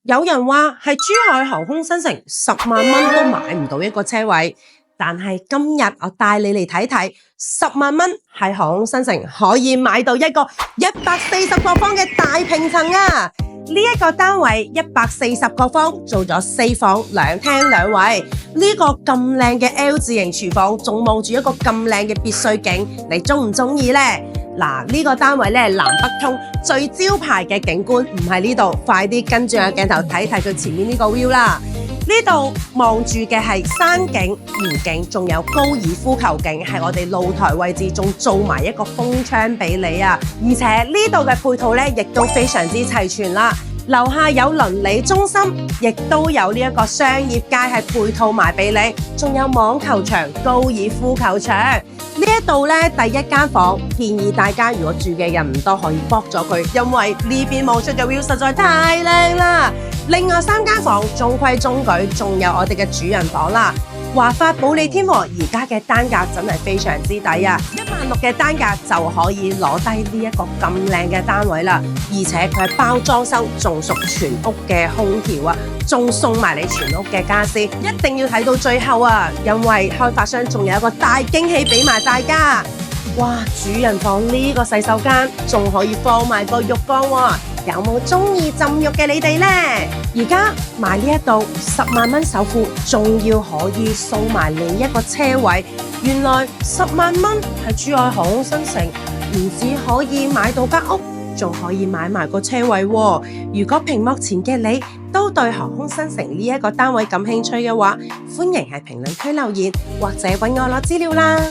有人話係珠海航空新城10萬蚊都買唔到一個車位，但係今日我帶你嚟睇睇10萬蚊喺航空新城可以買到一個140個方嘅大平層啊！呢一個單位140個方，做咗4房2廳2衛，呢個咁靚嘅 L 字型廚房，仲望住一個咁靚嘅別墅景，你中唔中意呢？嗱，呢個單位咧南北通，最招牌嘅景觀唔係呢度，快啲跟住個鏡頭睇睇佢前面呢個 view 啦。呢度望住嘅係山景、湖景，仲有高爾夫球景，係我哋露台位置，仲做埋一個風窗俾你啊！而且呢度嘅配套咧，亦都非常之齊全啦。樓下有鄰里中心，亦都有呢一個商業街係配套埋俾你，仲有網球場、高爾夫球場。呢一度咧第一間房，建議大家如果住嘅人唔多，可以駁咗佢，因為呢邊望出嘅 view 實在太靚啦。另外3間房中規中矩，仲有我哋嘅主人房啦。華發保利天河而家嘅單價真係非常之抵啊！16000嘅單價就可以攞低呢一個咁靚嘅單位啦，而且佢係包裝修，仲屬全屋嘅空調啊，仲送埋你全屋嘅家私，一定要睇到最後啊！因為開發商仲有一個大驚喜俾埋大家。哇！主人房呢個洗手間仲可以放埋個浴缸喎，有冇中意浸浴嘅你哋呢？而家買呢一度10萬蚊首付，仲要可以送埋你一個車位。原來10萬蚊喺珠海航空新城，唔止可以買到間屋，仲可以買埋個車位喎。如果屏幕前嘅你都對航空新城呢一個單位感興趣嘅話，歡迎喺評論區留言或者搵我攞資料啦。